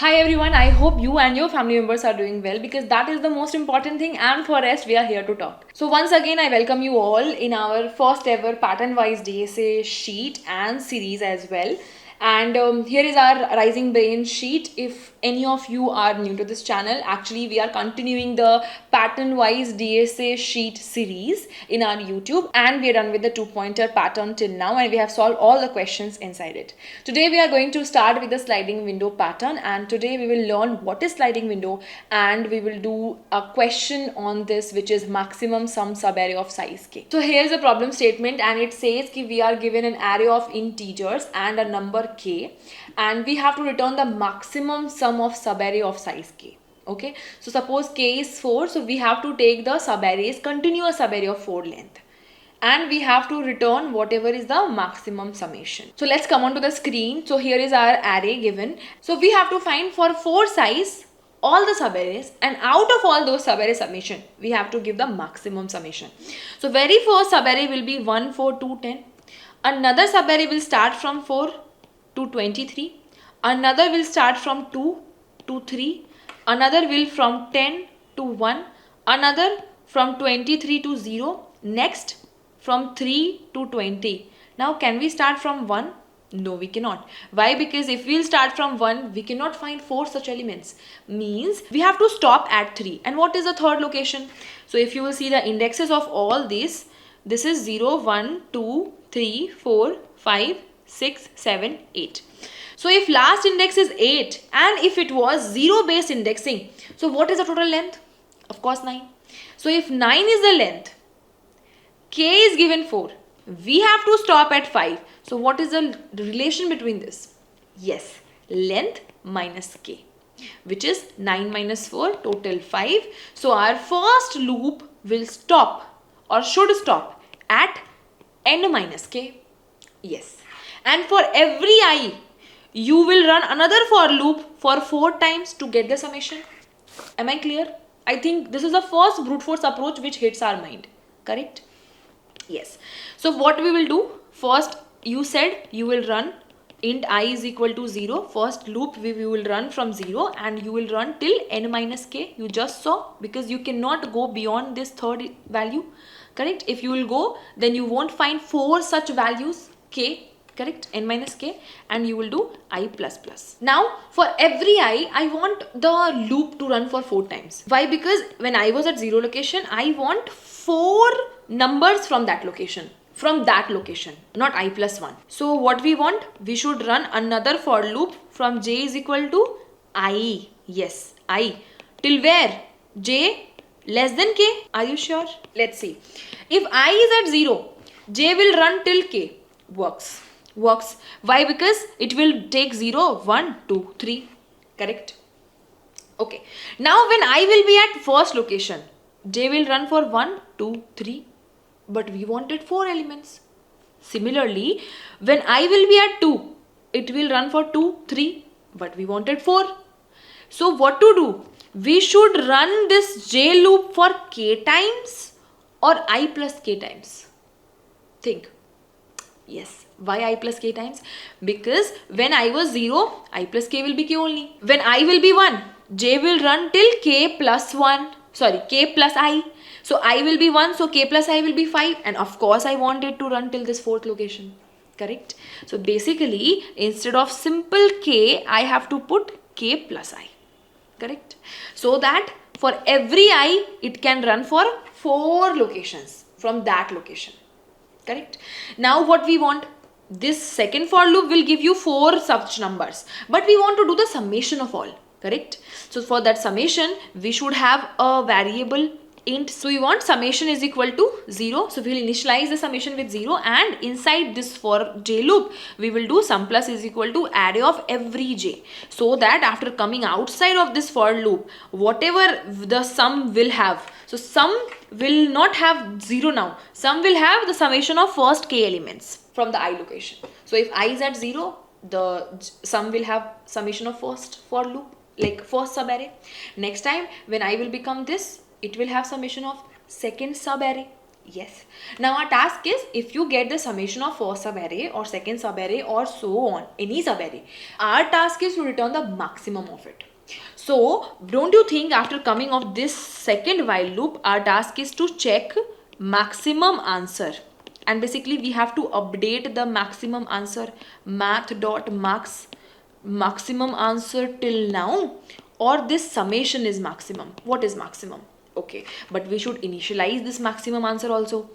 Hi everyone, I hope you and your family members are doing well because that is the most important thing, and for rest we are here to talk. So once again I welcome you all in our first ever pattern wise DSA sheet and series as well. And here is our Rising Brain sheet. If any of you are new to this channel, actually we are continuing the pattern wise DSA sheet series in our YouTube, and we are done with the 2-pointer pattern till now, and we have solved all the questions inside it. Today we are going to start with the sliding window pattern, and today we will learn what is sliding window, and we will do a question on this, which is maximum sum subarray of size k. So here is a problem statement, and it says that we are given an array of integers and a number k, and we have to return the maximum sum of subarray of size k. Okay, so suppose k is 4, so we have to take the subarrays, continuous subarray of 4 length, and we have to return whatever is the maximum summation. So let's come on to the screen. So here is our array given. So we have to find for 4 size all the subarrays, and out of all those subarray summation we have to give the maximum summation. So very first subarray will be 1, 4, 2, 10. Another subarray will start from 4 to 23. Another will start from 2 to 3. Another will from 10 to 1. Another from 23 to 0. Next from 3 to 20. Now can we start from 1? No, we cannot. Why? Because if we'll start from 1, we cannot find 4 such elements. Means we have to stop at 3. And what is the third location? So if you will see the indexes of all these, this is 0, 1, 2, 3, 4, 5, 6, 7, 8. So if last index is 8 and if it was 0 based indexing, so what is the total length? Of course 9. So if 9 is the length, k is given 4, we have to stop at 5. So what is the relation between this? Yes, length minus k, which is 9 minus 4, total 5. So our first loop will stop or should stop at n minus k. Yes. And for every I, you will run another for loop for 4 times to get the summation. Am I clear? I think this is the first brute force approach which hits our mind. Correct? Yes. So what we will do? First, you said you will run int I is equal to 0. First loop we will run from 0 and you will run till n minus k. You just saw, because you cannot go beyond this third value. Correct? If you will go, then you won't find 4 such values k. Correct? N minus k, and you will do I plus plus. Now for every I want the loop to run for 4 times. Why? Because when I was at 0 location, I want 4 numbers from that location. Not I plus 1. So what we want? We should run another for loop from j is equal to I. Yes, I. Till where? J less than k. Are you sure? Let's see. If I is at 0, j will run till k. Works. Why? Because it will take 0, 1, 2, 3. Correct? Okay. Now when I will be at first location, j will run for 1, 2, 3. But we wanted 4 elements. Similarly, when I will be at 2, it will run for 2, 3. But we wanted 4. So what to do? We should run this j loop for k times or I plus k times. Think. Yes. Why I plus k times? Because when I was 0, I plus k will be k only. When I will be 1, j will run till k plus I. So I will be 1, so k plus I will be 5. And of course I want it to run till this 4th location. Correct? So basically, instead of simple k, I have to put k plus I. Correct? So that for every I, it can run for 4 locations from that location. Correct? Now what we want? This second for loop will give you 4 such numbers, but we want to do the summation of all. Correct? So for that summation, we should have a variable int. So we want summation is equal to 0. So we will initialize the summation with 0, and inside this for j loop, we will do sum plus is equal to array of every j. So that after coming outside of this for loop, whatever the sum will have, so sum will not have 0 now. Sum will have the summation of first k elements from the I location. So if I is at 0, the sum will have summation of first for loop, like first subarray. Next time when I will become this, it will have summation of second subarray. Yes. Now our task is, if you get the summation of first subarray or second subarray or so on, any subarray, our task is to return the maximum of it. So don't you think after coming of this second while loop, our task is to check maximum answer, and basically we have to update the maximum answer, math.max maximum answer till now, or this summation is maximum. What is maximum? Okay, but we should initialize this maximum answer also.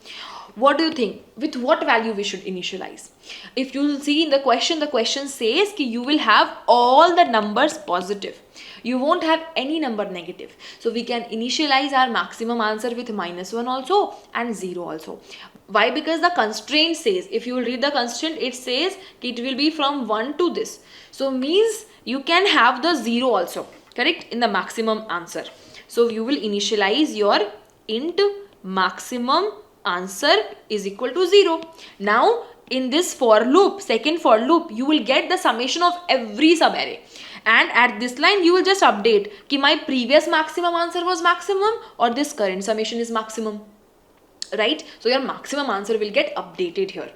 What do you think? With what value we should initialize? If you will see in the question says ki you will have all the numbers positive. You won't have any number negative. So we can initialize our maximum answer with -1 also and 0 also. Why? Because the constraint says, if you will read the constraint, it says it will be from 1 to this. So means you can have the 0 also, correct, in the maximum answer. So you will initialize your int maximum answer is equal to 0. Now in this for loop, second for loop, you will get the summation of every subarray. And at this line, you will just update कि my previous maximum answer was maximum or this current summation is maximum. Right? So your maximum answer will get updated here.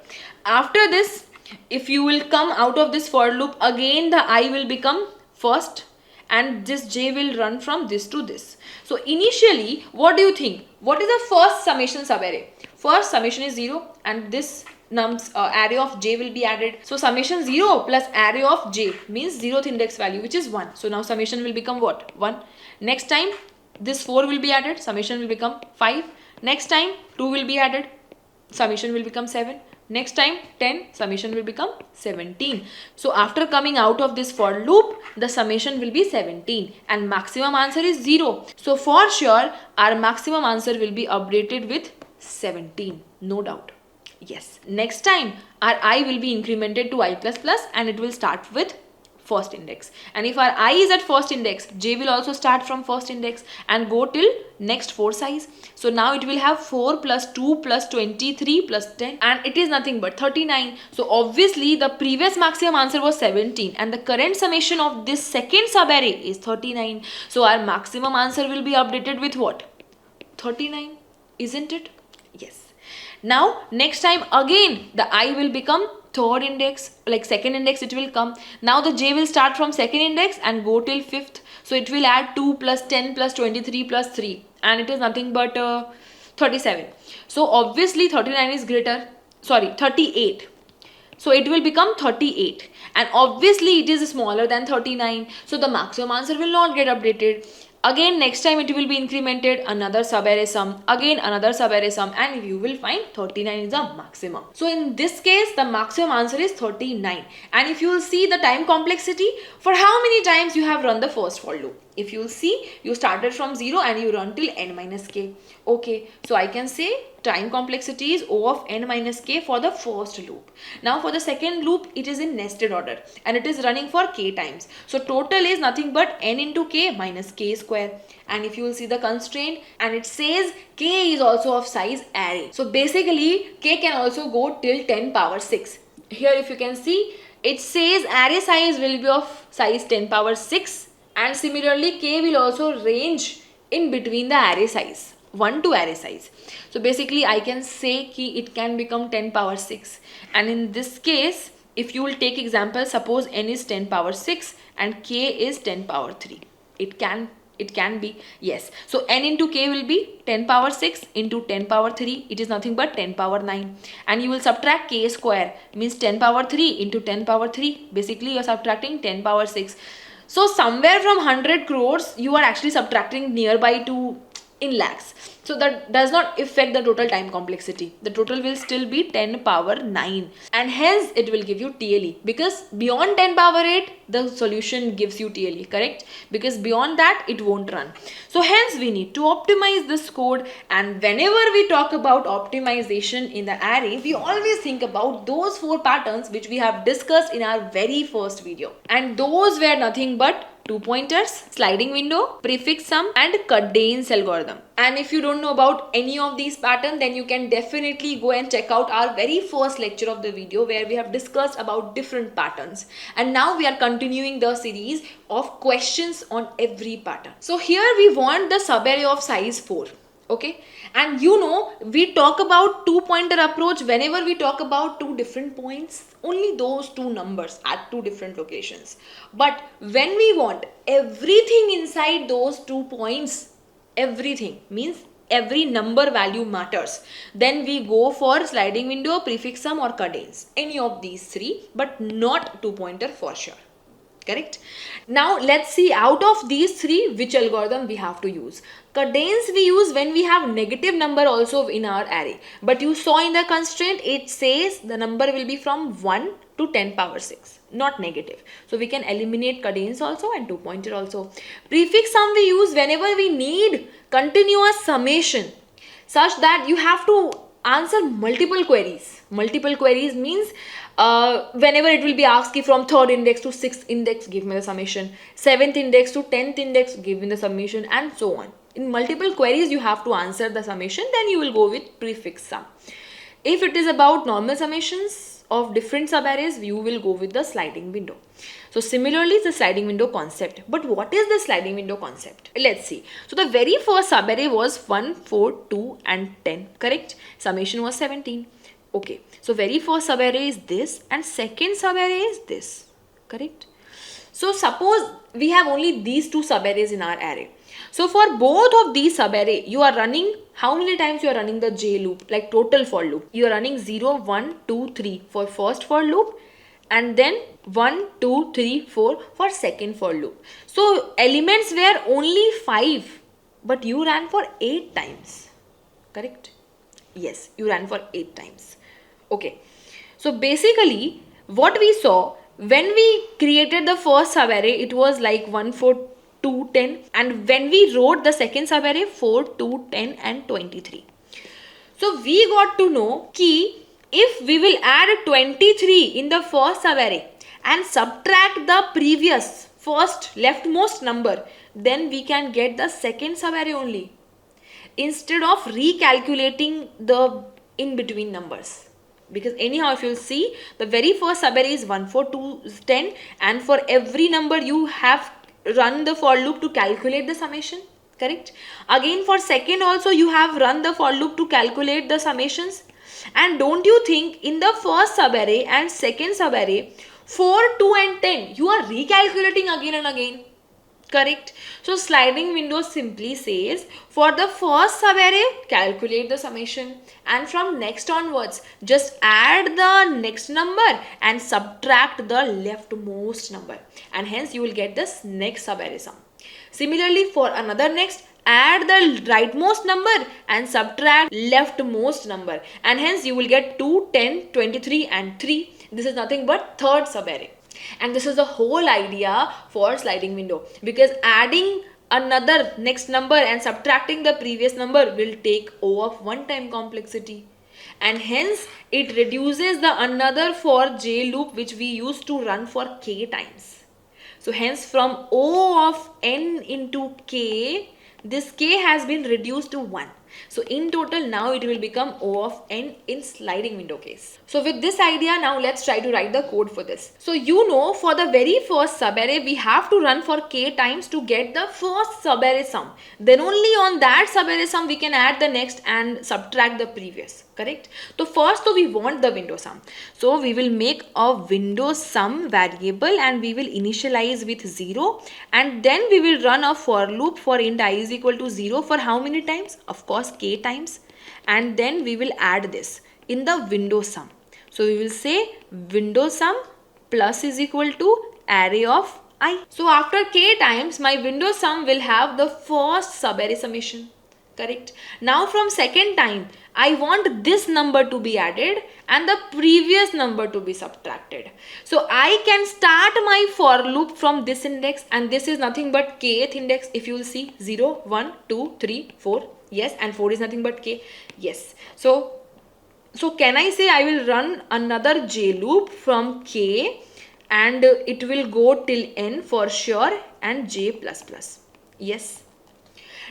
After this, if you will come out of this for loop, again the I will become first and this j will run from this to this. So initially, what do you think? What is the first summation subarray? First summation is 0 and this array of j will be added. So summation 0 plus array of j means 0th index value, which is 1. So now summation will become what? 1. Next time this 4 will be added, summation will become 5. Next time 2 will be added, summation will become 7. Next time 10, summation will become 17. So after coming out of this for loop, the summation will be 17 and maximum answer is 0. So for sure our maximum answer will be updated with 17, no doubt. Yes. Next time our I will be incremented to I++ and it will start with first index. And if our I is at first index, j will also start from first index and go till next 4 size. So now it will have 4 plus 2 plus 23 plus 10 and it is nothing but 39. So obviously the previous maximum answer was 17 and the current summation of this second subarray is 39. So our maximum answer will be updated with what? 39, isn't it? Yes. Now next time again the I will become third index, like second index it will come. Now the j will start from second index and go till fifth. So it will add 2 plus 10 plus 23 plus 3 and it is nothing but 37. So obviously 39 is greater, 38. So it will become 38 and obviously it is smaller than 39. So the maximum answer will not get updated. Again next time it will be incremented, another subarray sum, again another subarray sum, and you will find 39 is the maximum. So in this case the maximum answer is 39. And if you will see the time complexity, for how many times you have run the first for loop. If you will see, you started from 0 and you run till n minus k. Okay, so I can say time complexity is O of n minus k for the first loop. Now for the second loop, it is in nested order and it is running for k times. So total is nothing but n into k minus k square. And if you will see the constraint, and it says k is also of size array. So basically k can also go till 10 power 6. Here if you can see, it says array size will be of size 10 power 6. And similarly k will also range in between the array size, 1 to array size. So basically I can say ki it can become 10 power 6. And in this case, if you will take example, suppose n is 10 power 6 and k is 10 power 3. It can be, yes. So n into k will be 10 power 6 into 10 power 3. It is nothing but 10 power 9. And you will subtract k square, means 10 power 3 into 10 power 3. Basically you are subtracting 10 power 6. So somewhere from 100 crores, you are actually subtracting nearby to in lakhs. So that does not affect the total time complexity. The total will still be 10 power 9 and hence it will give you TLE, because beyond 10 power 8 the solution gives you TLE, correct? Because beyond that it won't run. So hence we need to optimize this code, and whenever we talk about optimization in the array, we always think about those 4 patterns which we have discussed in our very first video, and those were nothing but 2 pointers, sliding window, prefix sum and Cut-Dane's algorithm. And if you don't know about any of these patterns, then you can definitely go and check out our very first lecture of the video where we have discussed about different patterns. And now we are continuing the series of questions on every pattern. So here we want the subarray of size 4. Okay, and you know, we talk about two pointer approach whenever we talk about two different points, only those two numbers at two different locations. But when we want everything inside those 2 points, everything means every number value matters, then we go for sliding window, prefix sum, or cadence, any of these three, but not two pointer for sure. Correct. Now let's see, out of these three, which algorithm we have to use. Cadence we use when we have negative number also in our array, but you saw in the constraint it says the number will be from 1 to 10 power 6, not negative. So we can eliminate cadence also and two pointer also. Prefix sum we use whenever we need continuous summation, such that you have to answer multiple queries. Multiple queries means whenever it will be asked from third index to sixth index, give me the summation, seventh index to 10th index, give me the summation, and so on. In multiple queries you have to answer the summation, then you will go with prefix sum. If it is about normal summations of different subarrays, you will go with the sliding window. So similarly, it's the sliding window concept. But what is the sliding window concept? Let's see. So the very first subarray was 1, 4, 2 and 10, correct? Summation was 17. Okay, so very first subarray is this and second subarray is this, correct? So suppose we have only these two subarrays in our array. So for both of these subarray, you are running, how many times you are running the J loop, like total for loop? You are running 0, 1, 2, 3 for first for loop, and then 1, 2, 3, 4 for second for loop. So elements were only 5, but you ran for 8 times, correct? Yes, you ran for 8 times. Okay, so basically what we saw when we created the first subarray, it was like 1, 4, 2, 10, and when we wrote the second subarray 4, 2, 10 and 23. So we got to know key, if we will add 23 in the first subarray and subtract the previous first leftmost number, then we can get the second subarray only, instead of recalculating the in between numbers. Because anyhow, if you see, the very first subarray is 1, 4, 2, 10, and for every number you have run the for loop to calculate the summation, correct? Again for second also you have run the for loop to calculate the summations. And don't you think in the first subarray and second subarray, 4, 2 and 10, you are recalculating again and again, correct? So sliding window simply says, for the first subarray, calculate the summation, and from next onwards, just add the next number and subtract the leftmost number, and hence you will get this next subarray sum. Similarly, for another next, add the rightmost number and subtract leftmost number, and hence you will get 2, 10, 23 and 3. This is nothing but third subarray. And this is the whole idea for sliding window, because adding another next number and subtracting the previous number will take O of one time complexity, and hence it reduces the another for J loop which we used to run for K times. So hence from O of n into K, this K has been reduced to 1. So in total now it will become O of n in sliding window case. So with this idea, now let's try to write the code for this. So you know, for the very first subarray we have to run for K times to get the first subarray sum. Then only on that subarray sum we can add the next and subtract the previous, correct? So first we want the window sum. So we will make a window sum variable and we will initialize with 0, and then we will run a for loop for int I is equal to 0 for how many times? Of course K times, and then we will add this in the window sum. So we will say window sum plus is equal to array of I. So after K times, my window sum will have the first subarray summation, correct? Now from second time, I want this number to be added and the previous number to be subtracted. So I can start my for loop from this index, and this is nothing but kth index. If you will see 0, 1, 2, 3, 4. Yes, and 4 is nothing but K. Yes. So can I say I will run another J loop from K and it will go till N for sure and J plus plus. Yes.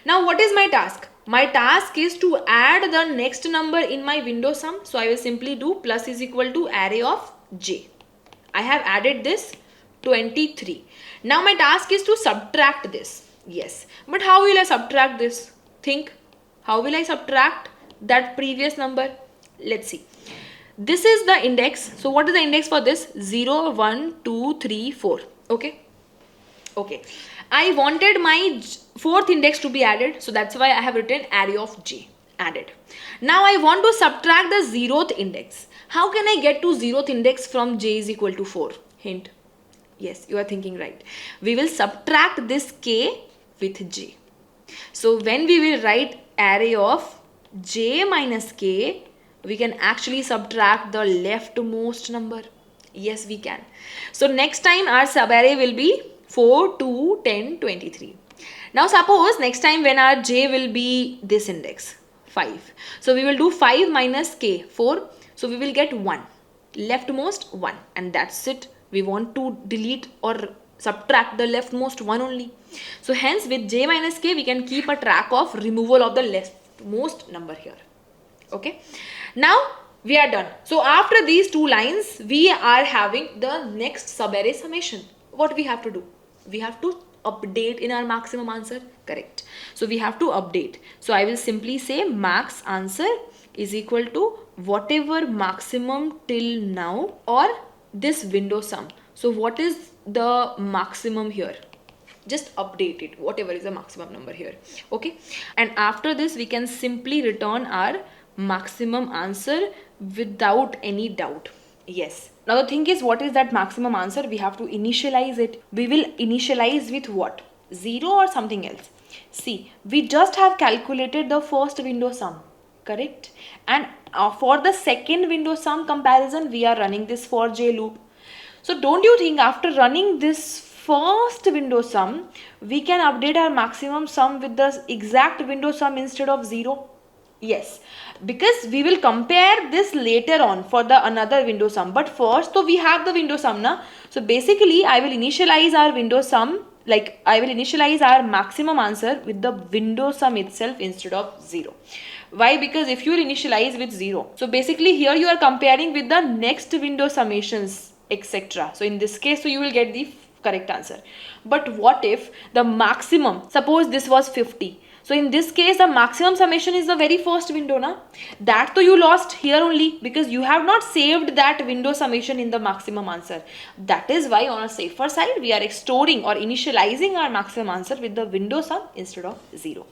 Now what is my task? My task is to add the next number in my window sum. So I will simply do plus is equal to array of J. I have added this 23. Now my task is to subtract this. Yes. But how will I subtract this? Think. How will I subtract that previous number? Let's see. This is the index. So what is the index for this? 0, 1, 2, 3, 4. Okay. Okay. I wanted my fourth index to be added. So that's why I have written array of j added. Now I want to subtract the 0th index. How can I get to 0th index from j is equal to 4? Hint. Yes, you are thinking right. We will subtract this k with j. So when we will write array of j minus k, we can actually subtract the leftmost number. Yes, we can. So next time our subarray will be 4, 2, 10, 23. Now suppose next time when our j will be this index, 5. So we will do 5 minus k, 4. So we will get 1. Leftmost 1, and that's it. We want to delete or subtract the leftmost one only. So hence with j minus k we can keep a track of removal of the leftmost number here. Okay. Now we are done. So after these two lines we are having the next subarray summation. What we have to do? We have to update in our maximum answer. Correct. So we have to update. So I will simply say max answer is equal to whatever maximum till now or this window sum. So what is the maximum here? Just update it, whatever is the maximum number here. Okay. And after this we can simply return our maximum answer without any doubt. Yes. Now the thing is, what is that maximum answer? We have to initialize it. We will initialize with what? 0 or something else. See, we just have calculated the first window sum. Correct. And for the second window sum comparison we are running this for j loop. So don't you think after running this first window sum we can update our maximum sum with the exact window sum instead of 0? Yes, because we will compare this later on for the another window sum. But first, so we have the window sum na. So basically I will initialize our window sum, like I will initialize our maximum answer with the window sum itself instead of 0. Why? Because if you initialize with 0, so basically here you are comparing with the next window summations, etc. So in this case, so you will get the correct answer. But what if the maximum, suppose this was 50. So in this case, the maximum summation is the very first window, na? That so you lost here only because you have not saved that window summation in the maximum answer. That is why on a safer side, we are storing or initializing our maximum answer with the window sum instead of 0.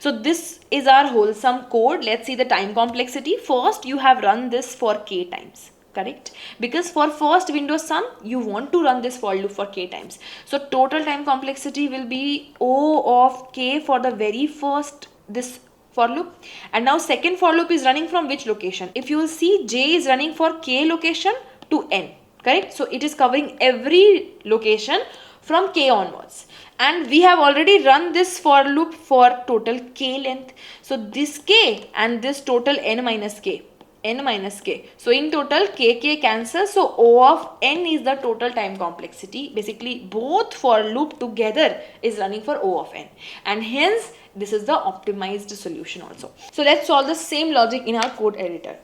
So this is our wholesome code. Let's see the time complexity. First, you have run this for k times. Correct? Because for first window sum, you want to run this for loop for k times. So total time complexity will be O of k for the very first this for loop. And now second for loop is running from which location? If you will see, j is running for k location to n. Correct? So it is covering every location from k onwards. And we have already run this for loop for total k length. So this k and this total n minus k. N minus k. So in total k cancels. So O of n is the total time complexity. Basically both for loop together is running for O of n. And hence this is the optimized solution also. So let's solve the same logic in our code editor.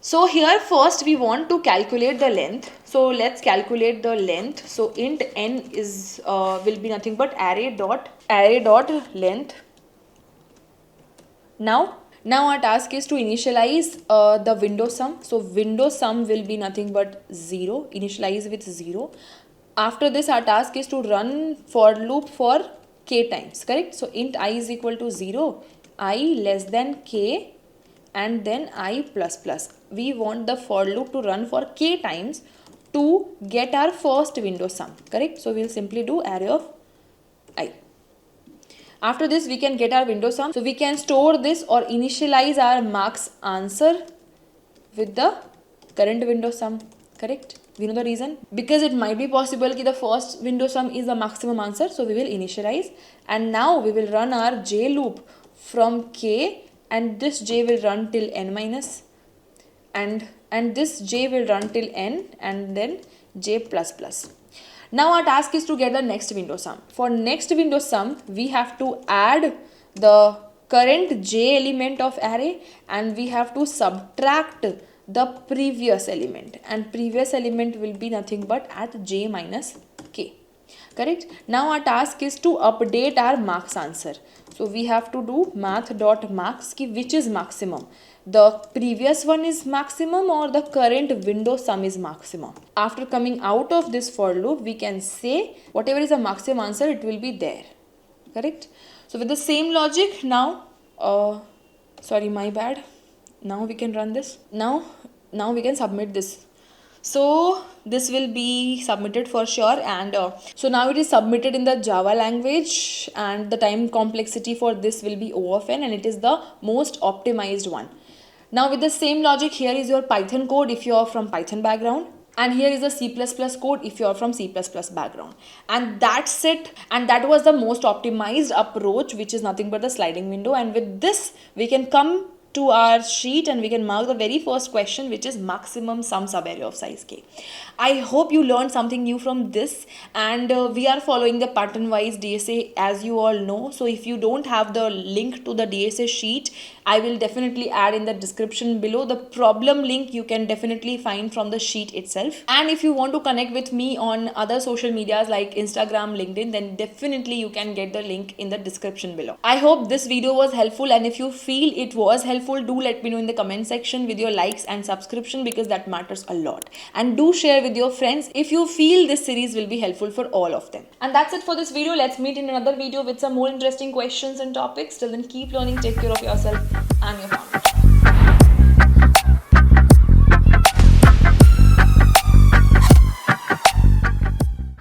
So here first we want to calculate the length. So let's calculate the length. So int n is will be nothing but array dot length. Now our task is to initialize the window sum. So window sum will be nothing but 0. Initialize with 0. After this our task is to run for loop for k times. Correct? So int I is equal to 0. I less than k and then I plus plus. We want the for loop to run for k times to get our first window sum. Correct? So we will simply do array of I. After this we can get our window sum. So we can store this or initialize our max answer with the current window sum. Correct? We know the reason. Because it might be possible that the first window sum is the maximum answer. So we will initialize. And now we will run our j loop from k, and this j will run till n minus. And this j will run till n and then j plus plus. Now our task is to get the next window sum. For next window sum, we have to add the current j element of array and we have to subtract the previous element, and previous element will be nothing but at j minus k. correct? Now our task is to update our marks answer. So we have to do math.marks ki which is maximum. The previous one is maximum or the current window sum is maximum. After coming out of this for loop, we can say whatever is the maximum answer, it will be there. Correct? So with the same logic, now, sorry, my bad. Now we can run this. Now we can submit this. So this will be submitted for sure, and so now it is submitted in the Java language, and the time complexity for this will be O of n, and it is the most optimized one. Now with the same logic, here is your Python code if you are from Python background, and here is the C++ code if you are from C++ background, and that's it. And that was the most optimized approach, which is nothing but the sliding window. And with this we can come to our sheet and we can mark the very first question, which is maximum sum subarea of size k. I hope you learned something new from this, and we are following the pattern wise DSA, as you all know. So if you don't have the link to the DSA sheet, I will definitely add in the description below. The problem link you can definitely find from the sheet itself. And if you want to connect with me on other social medias like Instagram, LinkedIn, then definitely you can get the link in the description below. I hope this video was helpful, and if you feel it was helpful, do let me know in the comment section with your likes and subscription, because that matters a lot. And do share with your friends if you feel this series will be helpful for all of them. And that's it for this video. Let's meet in another video with some more interesting questions and topics. Till then, keep learning, take care of yourself and your family.